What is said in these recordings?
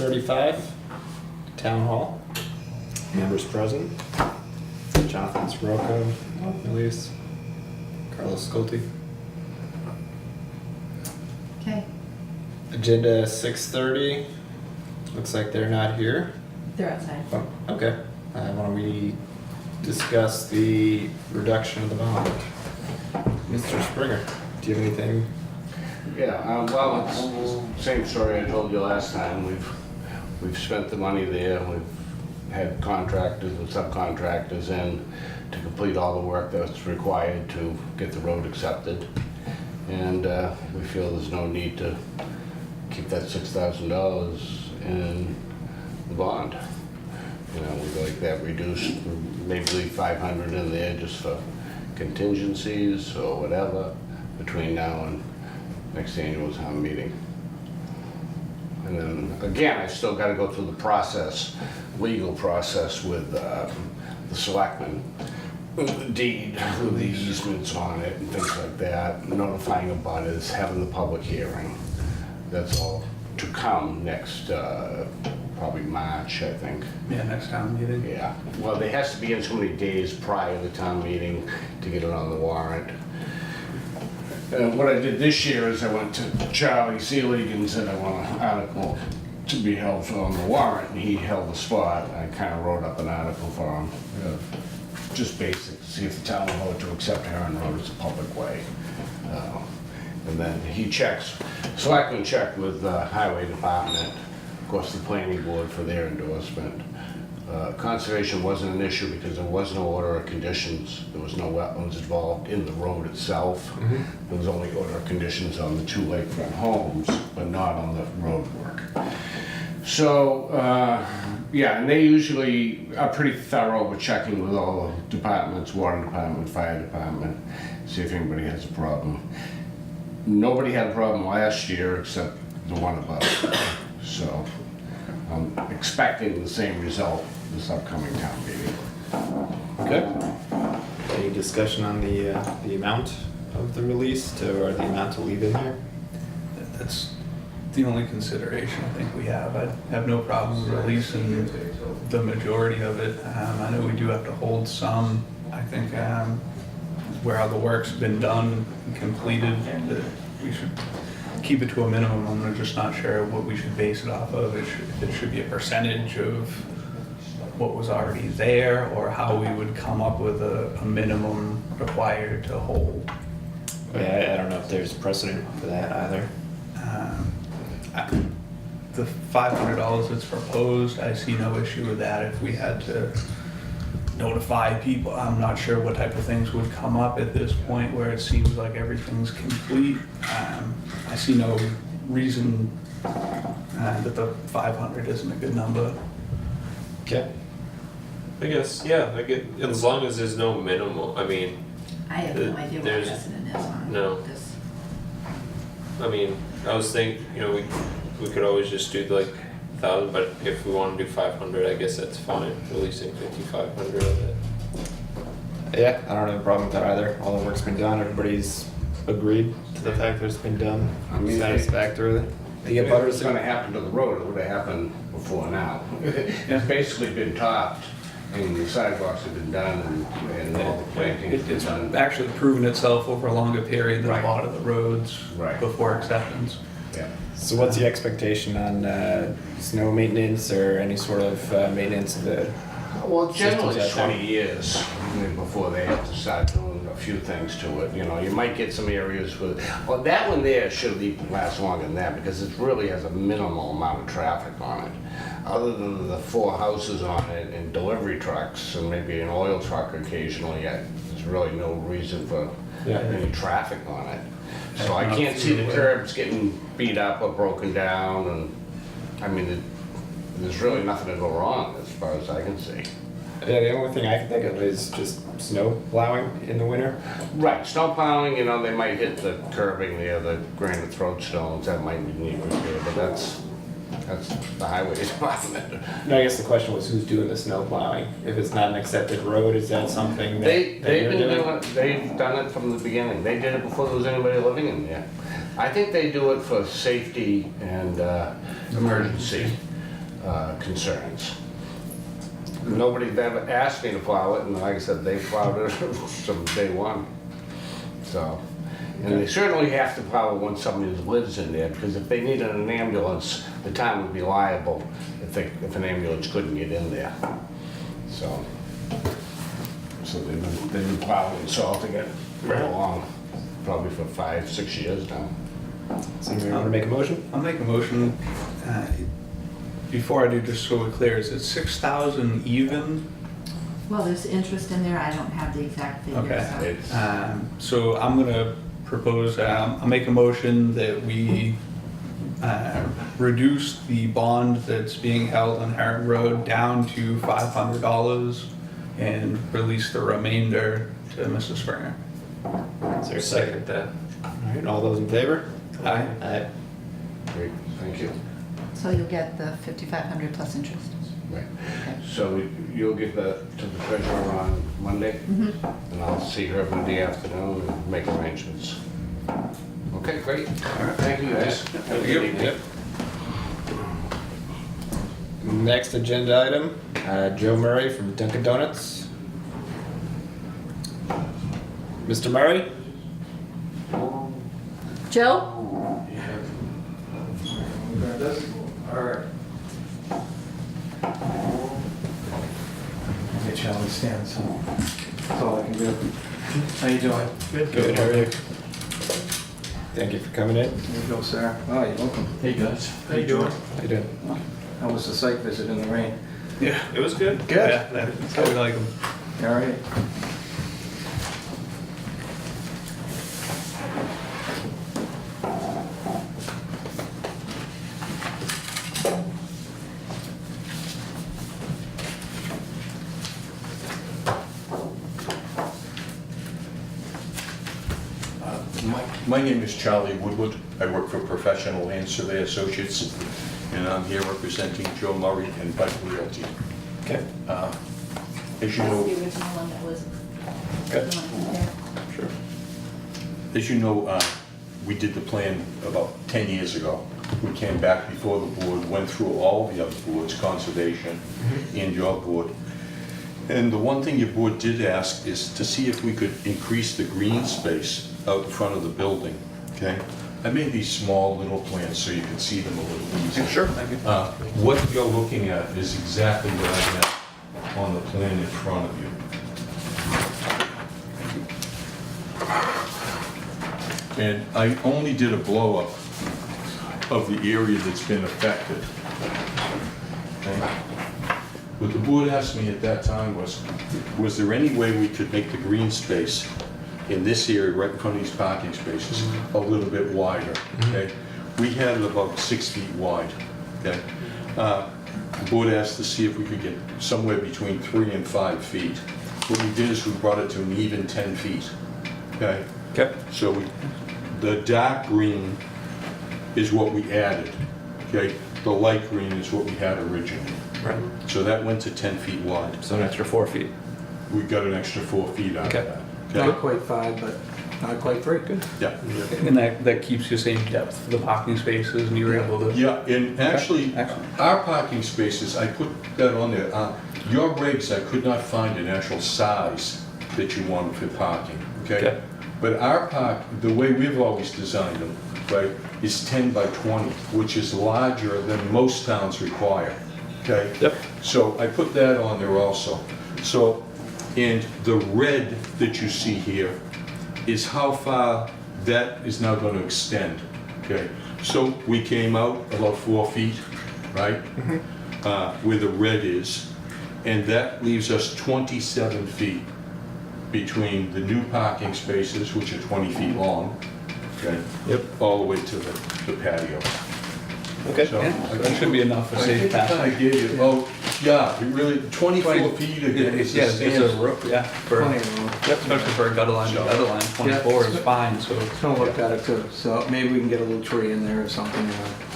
6:35, Town Hall. Members present. Jonathan Sirocco, Elise, Carlos Scolti. Okay, Agenda 6:30. Looks like they're not here. they're outside. Oh, okay. Why don't we discuss the reduction of the bond? Mr. Springer, do you have anything? Yeah, well, it's the same story I told you last time. We've spent the money there. We've had contractors and subcontractors in to complete all the work that's required to get the road accepted. And we feel there's no need to keep that $6,000 in the bond. You know, we'd like that reduced, maybe leave 500 in there just for contingencies or whatever between now and next annual town meeting. And then again, I still got to go through the process, legal process with the selectmen, the deed, with the easements on it and things like that, notifying abutters, having the public hearing. That's all to come next, probably March, I think. Yeah, next town meeting. Yeah, well, there has to be in so many days prior to the town meeting to get it on the warrant. And what I did this year is I went to Charlie Seelig and said I want an article to be held on the warrant, and he held the spot. I kind of wrote up an article for him, just basic, to see if the town will vote to accept Heron Road as a public way. And then he checks, Selectmen checked with the Highway Department, of course the Planning Board for their endorsement. Conservation wasn't an issue because there was no order of conditions. There was no wetlands involved in the road itself. There was only order of conditions on the two lakefront homes, but not on the road work. So, yeah, and they usually are pretty thorough with checking with all the departments, water department, fire department, see if anybody has a problem. Nobody had a problem last year except the one above. So I'm expecting the same result this upcoming town meeting. Okay. Any discussion on the amount of the release or the amount to leave in here? That's the only consideration I think we have. I have no problem releasing the majority of it. I know we do have to hold some. I think where all the work's been done and completed, that we should keep it to a minimum. I'm just not sure what we should base it off of. It should be a percentage of what was already there, or how we would come up with a minimum required to hold. Yeah, I don't know if there's precedent for that either. The $500 that's proposed, I see no issue with that. If we had to notify people, I'm not sure what type of things would come up at this point where it seems like everything's complete. I see no reason that the 500 isn't a good number. Okay. I guess, yeah, I get, as long as there's no minimal, I mean, I have no idea what There's- precedent is on no. this. I mean, I was thinking, you know, we could always just do like 1,000, but if we want to do 500, I guess that's fine, releasing 5,500 of it. Yeah, I don't have a problem with that either. All the work's been done. Everybody's agreed to the fact that it's been done. I mean, Satisfactorily. If it was gonna happen to the road, it would have happened before now. It's basically been topped, and the sidewalks have been done, and all the plantings been It's done. actually proven itself over a longer period than Right. a lot of the roads Right. before acceptance. Yeah. So what's the expectation on snow maintenance or any sort of maintenance of the... Well, generally it's Systems out there. 20 years before they have to start doing a few things to it. You know, you might get some areas with, well, that one there should last longer than that because it really has a minimal amount of traffic on it. Other than the 4 houses on it and delivery trucks and maybe an oil truck occasionally, there's really no reason for any traffic on it. So I can't see the curbs getting beat up or broken down, and I mean, there's really nothing to go wrong as far as I can see. Yeah, the only thing I can think of is just snow plowing in the winter. Right, snow plowing, you know, they might hit the curbing there, the granite throat stones, that might need repair, but that's the highway department. No, I guess the question was who's doing the snow plowing? If it's not an accepted road, is that something that They've you're been doing? doing it, they've done it from the beginning. They did it before there was anybody living in there. I think they do it for safety and emergency. concerns. Nobody's ever asked me to plow it, and like I said, they plowed it from day one. So, and they certainly have to plow it when somebody lives in there, because if they needed an ambulance, the town would be liable if an ambulance couldn't get in there. So they've been plowing and salting it right along, probably for 5-6 years now. Somebody want to make a motion? I'll make a motion. Before I do, just so we're clear, is it 6,000 even? Well, there's interest in there, I don't have the exact figure, Okay. so. It's, So I'm gonna propose, I'll make a motion that we reduce the bond that's being held on Heron Road down to $500 and release the remainder to Mr. Springer. Is there a Second that. All right, all those in favor? Aye. Aye. great, thank you. So you'll get the 5,500 plus interest. Right. Okay. So you'll get that to the treasurer on Monday, and I'll see her Monday afternoon and make arrangements. Okay, great. All right, thank you guys. Have a good evening. Yep. Next agenda item, Joe Murray from Dunkin' Donuts. Mr. Murray? Joe? Alright. Get Charlie stand, so that's all I can do. How you doing? Good, how are you? Thank you for coming in. There you go, sir. Oh, you're welcome. Hey, guys. How you doing? How you doing? How was the site visit in the rain? Yeah. It was good. Yeah, that's how we like them. All right. My name is Charlie Woodward. I work for Professional Land Survey Associates, and I'm here representing Joe Murray and Bud Realty. Okay. As That's you the know, original one that was, Okay. the one there. Sure. as you know, we did the plan about 10 years ago. We came back before the board, went through all the other boards, conservation and your board. And the one thing your board did ask is to see if we could increase the green space out in front of the building, okay? I made these small little plans so you can see them a little easier. Sure, thank you. What you're looking at is exactly what I have on the plan in front of you. And I only did a blow-up of the area that's been affected. Okay? What the board asked me at that time was there any way we could make the green space in this area, right in front of these parking spaces, a little bit wider, okay? We had it about 6 feet wide, okay? The board asked to see if we could get somewhere between 3 and 5 feet. What we did is we brought it to an even 10 feet, okay? Okay. So the dark green is what we added, okay? The light green is what we had originally. Right. So that went to 10 feet wide. So an extra 4 feet. We got an extra 4 feet out of Okay. that. Not Okay? quite 5, but not quite 3. Good. Yeah. And that keeps you same depth for the parking spaces and you're able to. Yeah, and actually, Excellent. our parking spaces, I put that on there. Your regs, I could not find an actual size that you wanted for parking, okay? Okay. But our park, the way we've always designed them, right, is 10 by 20, which is larger than most towns require, okay? Yep. So I put that on there also. So, and the red that you see here is how far that is now going to extend, okay? So we came out about 4 feet, right? Where the red is, and that leaves us 27 feet between the new parking spaces, which are 20 feet long, okay? Yep. All the way to the patio. Okay. So, Yeah, that should be enough for I safe think I passage. gave you, oh, yeah, it really, 24 feet again, it's Yeah, a it's standard. a roof, yeah, for, Plenty of room. especially for a gutter line, So- gutter line, 24 is fine, so. It's gonna look better too, so maybe we can get a little tree in there or something.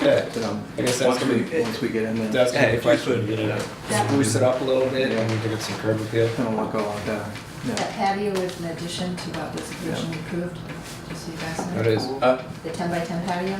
Yeah. But, I guess that's once gonna be- once we get in there, That's Yeah, kind of if the you question, could, get it Yeah. spruce it up a little bit and we can get some curb appeal. it's gonna look a lot better. That Yeah. patio is an addition to what was originally approved, just so you guys know. That is. The 10 by 10 patio?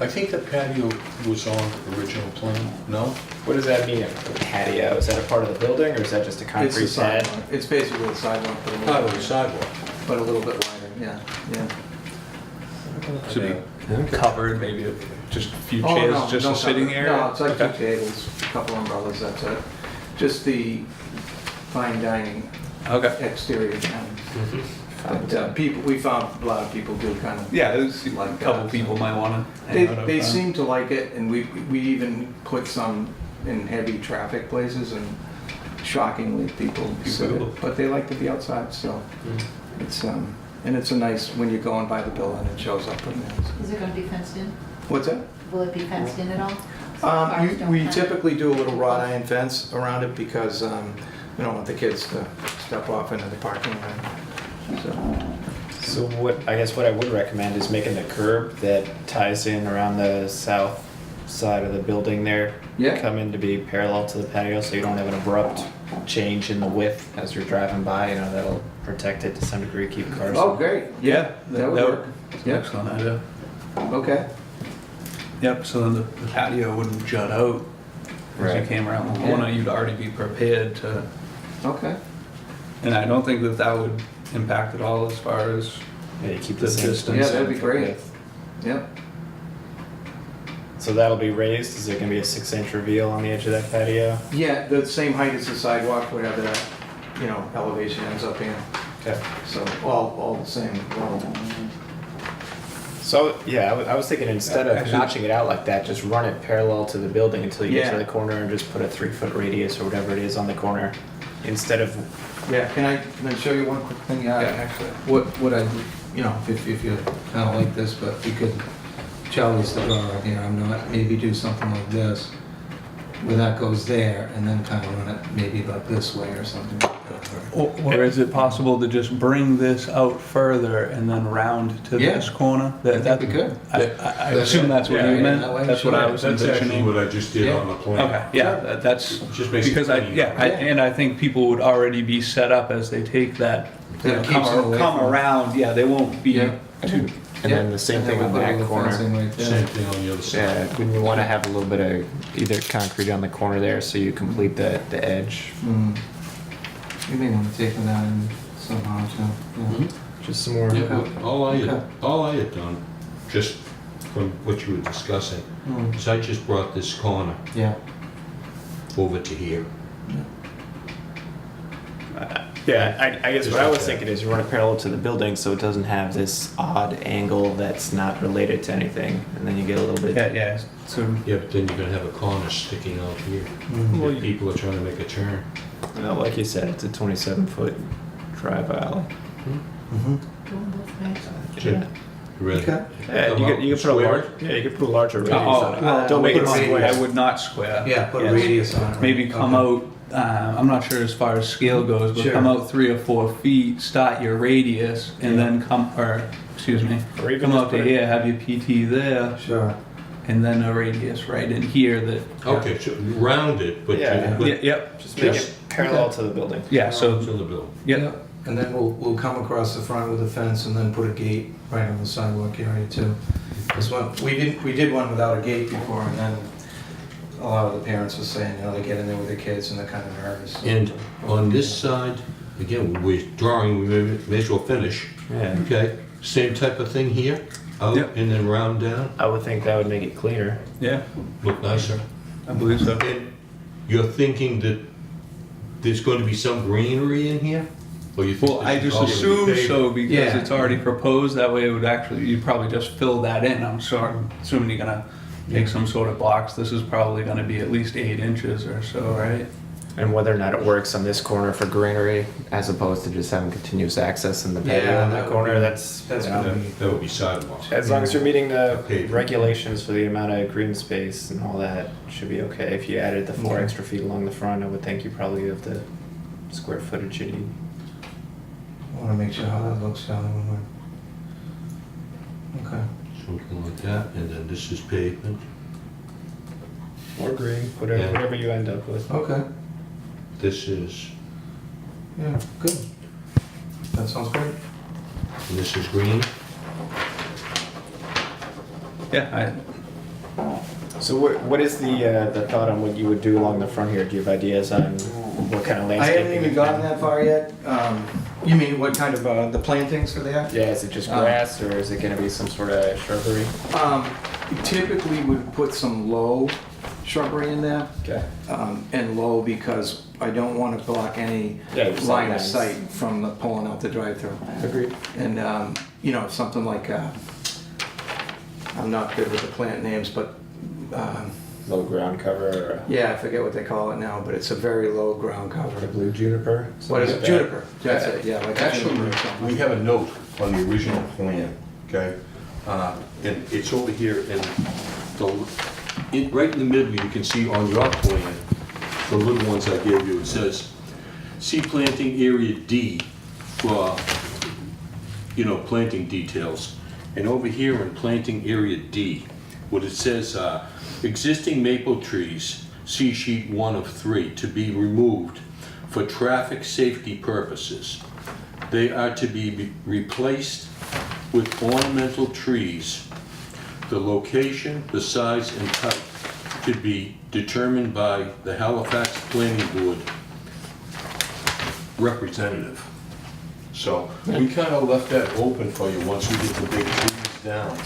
I think the patio was on the original plan, no? What does that mean, a patio? Is that a part of the building, or is that just a It's concrete the pad? sidewalk. It's basically the sidewalk, but a Part little of the sidewalk. but a little bit wider, yeah, yeah. Should be covered, maybe just a few Oh, chairs, no, just no a sitting cover. area? No, it's like Okay. two tables, a couple umbrellas, that's it. Just the fine dining Okay. exterior. Mm-hmm. But people, we found a lot of people do kind of, Yeah, there's a Like couple that, people might wanna they, hang out they up front. seem to like it, and we even put some in heavy traffic places, and shockingly, people sit do. it, but they like to be outside, so it's, and it's a nice, when you're going by the building, it shows up pretty nice. Is it gonna be fenced in? What's that? Will it be fenced in at all? So cars don't We come? typically do a little wrought iron fence around it because we don't want the kids to step off into the parking lot. So what, I guess what I would recommend is making the curb that ties in around the south side of the building there. Yeah. Come in to be parallel to the patio, so you don't have an abrupt change in the width as you're driving by, you know, that'll protect it to some degree, keep cars. Oh, great. Yeah, that would work. Yeah, Excellent idea. okay. Yep, so then the patio wouldn't jut out as you Right. came around the corner, you'd already be prepared to, Okay. and I don't think that that would impact at all as far as, Yeah, you keep The the same. distance. Yeah, that'd be 7 foot great. width. Yep. So that'll be raised, is it gonna be a 6-inch reveal on the edge of that patio? Yeah, the same height as the sidewalk, whatever that, elevation ends up being. Okay. So all the same level. So, yeah, I was thinking instead of Actually- notching it out like that, just run it parallel to the building until you get Yeah. to the corner and just put a 3-foot radius or whatever it is on the corner. Instead of, Yeah, can I show you one quick thing? actually. What I, if you kind of like this, but you could, Charlie's the drawer here, I'm not, maybe do something like this, where that goes there, and then kind of run it maybe like this way or something like that. Or is it possible to just bring this out further and then round to Yeah. this corner? I think we could. I assume that's what Yeah, you yeah, meant, that way, that's what I sure. was That's actually envisioning. what I just did on the plan. Okay, yeah, that's, Just makes it because clean. and I think people would already be set up as they take that, That keeps them away come from- around, yeah, they won't be Yeah. too, and then the same thing on that corner. Same thing on the other Yeah, side. wouldn't you wanna have a little bit of either concrete on the corner there so you complete the edge? You may want to take that in somehow too. Just some more. Yeah, Okay. all I Okay. had done, just from what you were discussing, Mm. is I just brought this corner Yeah. over to here. Yeah, I guess what I was thinking is you run it parallel to the building so it doesn't have this odd angle that's not related to anything, and then you get a little bit. yeah, so, Yeah, but then you're gonna have a corner sticking out here. Well, If people are trying to make a turn. Well, like you said, it's a 27-foot drive aisle. Mm-hmm. Going both ways. Yeah. Really. Okay. Yeah, you could put a Square. large, yeah, you could put a larger radius oh, on it. well, Don't make it put a square. I would not square. Yeah, put a Yes. radius on it. Maybe come out, I'm not sure as far as scale goes, but Sure. come out 3 or 4 feet, start your radius, and then excuse me, Or even come just out to put it- here, have your PT there, Sure. and then a radius right in here that. Okay, so round it, but Yeah. but Yep, Just make Just- it parallel to the building. yeah, so, to the building. yep, And then we'll come across the front with a fence and then put a gate right on the sidewalk area too. This one, we did one without a gate before, and then a lot of the parents were saying, they get in there with their kids and they're kind of nervous. And on this side, again, we're drawing, we may as well finish. Yeah. Okay, same type of thing here, out Yep. and then round down, I would think that would make it cleaner. yeah, look nicer. I believe so. And you're thinking that there's going to be some greenery in here? Or you think Well, this I is just all gonna be assume paved? so because Yeah. it's already proposed, that way it would actually, you'd probably just fill that in, I'm assuming you're gonna make some sort of box, this is probably gonna be at least 8 inches or so, right? And whether or not it works on this corner for greenery, as opposed to just having continuous access in the Yeah, patio in that the would corner, be- that's, that's you know, gonna That would be sidewalks. as long as you're meeting the Okay. regulations for the amount of green space and all that, should be okay. If you added the 4 Okay. extra feet along the front, I would think you probably have the square footage you need. I want to make sure how that looks down when we're... Okay. Something like that, and then this is pavement. Or green, Yeah. whatever you end up with. Okay. This is, Yeah, good. That sounds great. and this is green. Yeah, So what is the thought on what you would do along the front here? Do you have ideas on what kind of I landscaping? haven't even gotten that far yet. You mean what kind of, the plantings for that? Yeah, is it just grass or is it gonna be some sort of shrubbery? Typically would put some low shrubbery in there. Okay. And low because I don't want to block any Yeah, your line of sightlines. sight from pulling out the drive-through. Agreed. And, you know, something like, I'm not good with the plant names, but, Low ground cover or yeah, I forget what they call it now, but it's a very low ground a cover. blue juniper? What is Something it? like that. Juniper. That's it, yeah, like a Actually, juniper or something. we have a note on the original plan, okay? And it's over here, and right in the middle, you can see on your plan, the little ones I gave you, it says, see planting area D for, planting details. And over here in planting area D, what it says, existing maple trees, see sheet 1 of 3, to be removed for traffic safety purposes. They are to be replaced with ornamental trees. The location, the size, and type to be determined by the Halifax Planning Board representative. So we kind of left that open for you once we get the big trees down.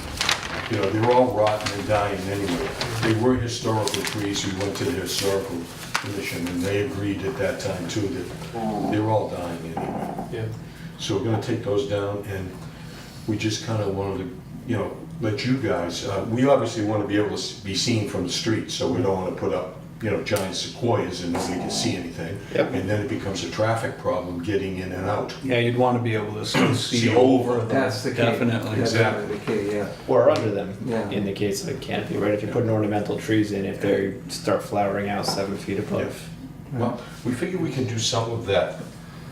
They're all rotten and dying anyway. They were historical trees. We went to the historical commission and they agreed at that time too that they're all dying anyway. Yeah. So we're gonna take those down and we just kind of wanted to, let you guys, we obviously want to be able to be seen from the street, so we don't want to put up, giant sequoias and nobody can see anything. Yep. And then it becomes a traffic problem getting in and out. Yeah, you'd want to be able to still see See over them. That's the key. Definitely. That's Exactly. the key, yeah. Or under them, Yeah. in the case of a canopy, right? If you're putting ornamental trees in, if they start flowering out 7 feet above. Well, we figure we can do some of that,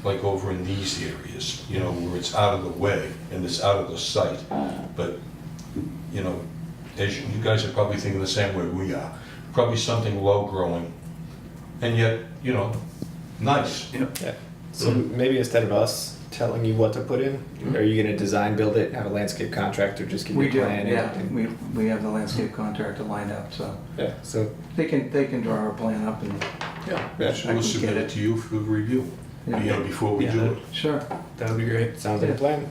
like over in these areas, where it's out of the way and it's out of the sight. But, as you guys are probably thinking the same way we are, probably something low growing and yet, nice. Yep. Yeah. So maybe instead of us telling you what to put in, are you gonna design, build it, have a landscape contractor just give you We a do, plan? yeah. and- We have the landscape contractor lined up, so Yeah, so, they can draw a plan up and, yeah, So we'll submit it to you for review, yeah. before we Yeah. do it. Sure, That would be great. sounds like a plan.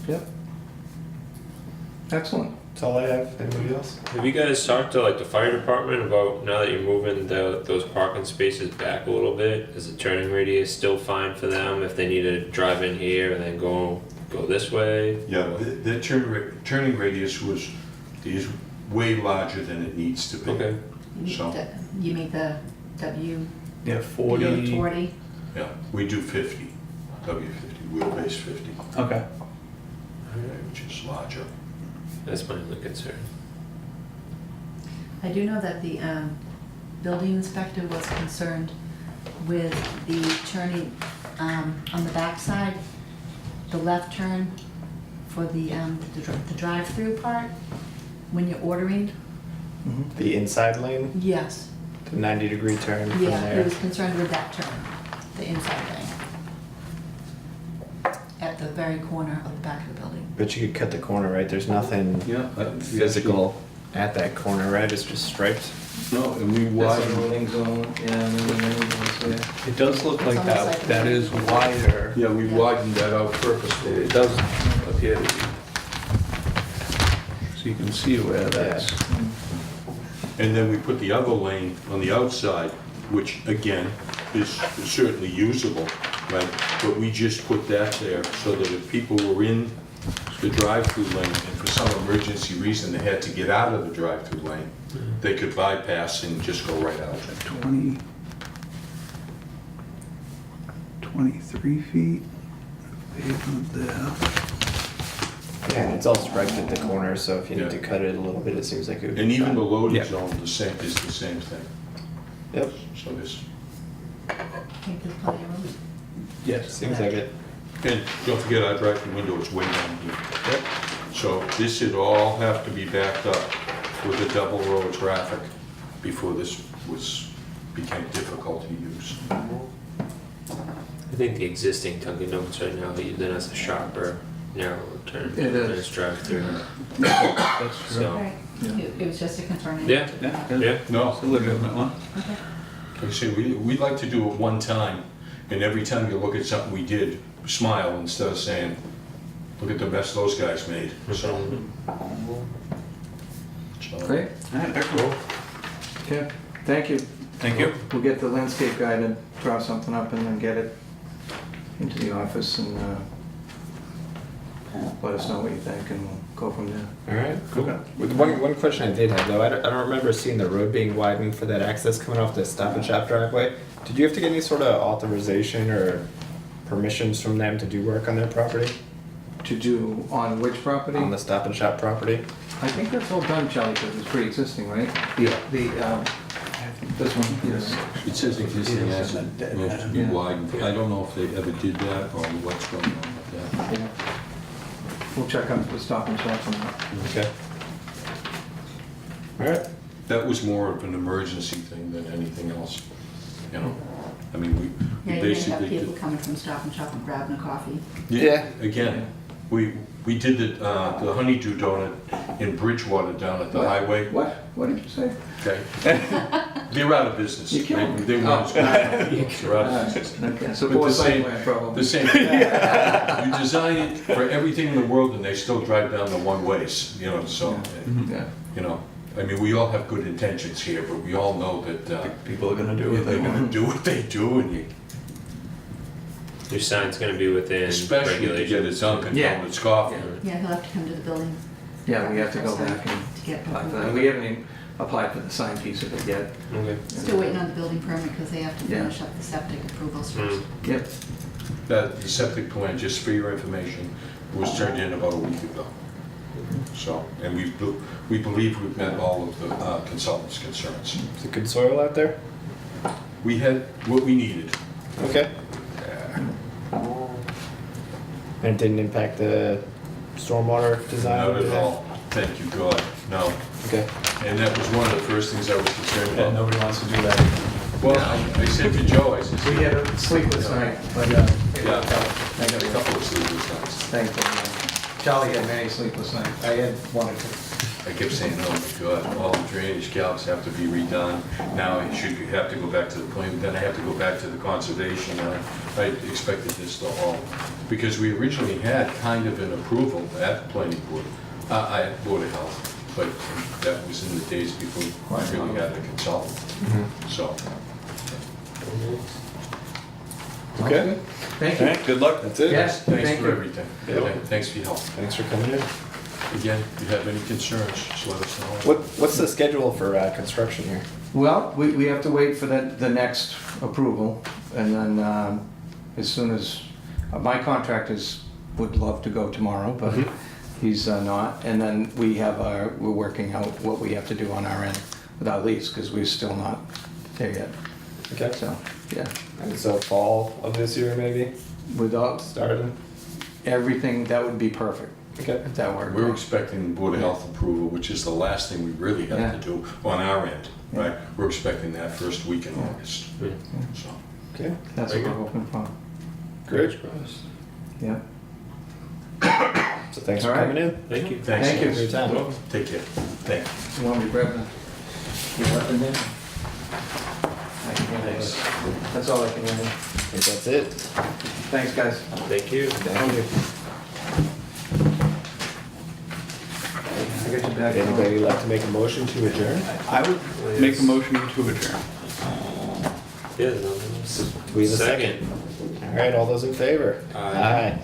yep. Excellent. That's all I have. Anybody else? Have you guys talked to like the fire department about now that you're moving those parking spaces back a little bit? Is the turning radius still fine for them if they need to drive in here and then go this way? Yeah, the turning radius is way larger than it needs to be. Okay. So, You mean the W Yeah, 40. 40? yeah, we do 50, W50, wheelbase 50, Okay. which is larger. That's my only concern. I do know that the building inspector was concerned with the turning on the backside, the left turn for the drive-through part, when you're ordering. The inside lane, Yes, the 90-degree turn from yeah, he there. was concerned with that turn, the inside lane. At the very corner of the back of the building. But you could cut the corner, right? There's nothing Yeah. physical at that corner, right? It's just striped. No, and we That's widen. a loading zone, yeah, and then the main zone, so yeah. It does look like It's almost like- that is wider. Yeah, we widened that out purposefully. It does appear to be. So you can see where that's. And then we put the other lane on the outside, which again is certainly usable, right? But we just put that there so that if people were in the drive-through lane and for some emergency reason they had to get out of the drive-through lane, they could bypass and just go right out. 23 feet pavement there. Yeah, and it's all striped at the corner, so if you need Yeah. to cut it a little bit, it seems like it would be And even fine. the loading Yeah. zone is the same thing. Yep, So this, I think there's plenty of room. Yes. seems like it. and don't forget our drive-through window is way down here. Yep. So this would all have to be backed up with a double row of traffic before this became difficult to use. I think the existing Dunkin' Donuts right now, they use it as a sharper, narrow turn. It is. And it's drive-through. That's true. So, Right. It was just a concern. Yeah, Yeah, yeah. No, it's a legitimate one. Okay. like I said, we'd like to do it one time, and every time you look at something we did, smile instead of saying, look at the mess those guys made, so. Great, All right, excellent. okay, thank you. Thank you. We'll get the landscape guy to draw something up and then get it into the office and let us know what you think and we'll go from there. All right, cool. Okay. With one question I did have though, I don't remember seeing the road being widened for that access coming off the Stop and Shop driveway. Did you have to get any sort of authorization or permissions from them to do work on their property? To do on which property? On the Stop and Shop property? I think that's all done, Charlie, because it's pre-existing, right? This one, yes. It says existing asset moves to be Yeah. widened. I don't know if they ever did that or what's going on with that. Yeah. We'll check on the Stop and Shop on that. Okay. All right. That was more of an emergency thing than anything else, you know? I mean, we Yeah, you may have basically people did. coming from Stop and Shop and grabbing a coffee. Yeah. Again, we did the honeydew donut in Bridgewater down at the highway. What? What did you say? Okay. They're out of business. You killed me. They weren't. They're out of business. Okay, so But poor the site same- plan problem. The same, you design it for everything in the world and they still drive down the one ways, you know, so, Yeah. you know. I mean, we all have good intentions here, but we all know that People are gonna do what they're they gonna want. do what they do and you, Your sign's gonna be within especially to get a regulations. Dunkin' Yeah. Donuts coffee. Yeah, he'll have to come to the building. Yeah, we have to go back and To get apply for that. approval. We haven't even applied for the sign piece of it yet. Okay. Still waiting on the building permit because they have to Yeah. finish up the septic approvals first. Mm. Yep. That, the septic plan, just for your information, was turned in about a week ago. So, and we believe we've met all of the consultants' concerns. Is it good soil out there? We had what we needed. Okay. And it didn't impact the stormwater design? Not at all. Thank you, God, no. Okay. And that was one of the first things I was concerned And about. nobody wants to do that. Well, I said to Joe, I said. We had a sleepless night, but Yeah, I thank got a you. couple of sleepless nights. Thankfully, Charlie had many sleepless nights. I had one or two. I kept saying, oh my God, all the drainage calcs have to be redone. Now I should have to go back to the plan, then I have to go back to the conservation. And I expected this to all, because we originally had kind of an approval at the planning board, at Board of Health, but that was in the days before we really had a consultant, so. Okay. Thank All you. right, good luck. That's it? Yes, Thanks thank for you. everything. Yeah. Thanks for your help. Thanks for coming in. Again, if you have any concerns, just let us know. What's the schedule for construction here? Well, we have to wait for the next approval, and then as soon as, my contractors would love to go tomorrow, but he's not. And then we're working out what we have to do on our end with our lease, because we're still not there yet. Okay. So, yeah, And so fall of this year maybe, without starting? everything, that would be perfect, Okay. if that worked. We're expecting Board of Health approval, which is the last thing we really Yeah. have to do on our end, Yeah. right? We're expecting that first week in August, Mm. so. Okay. That's what we're hoping for. Great. Yeah. So thanks All for right. coming in. Thank you. Thanks Thank you. For your time. Take care. Thank you. You want me to grab your weapon there? I can handle Thanks. it. That's all I can handle. I think that's it. Thanks, guys. Thank you. Thank you. I got your back. Anybody like to make a motion to adjourn? I would make a motion to adjourn. Yeah, no, Do we have a second? All right, all those in favor? Aye. Aye.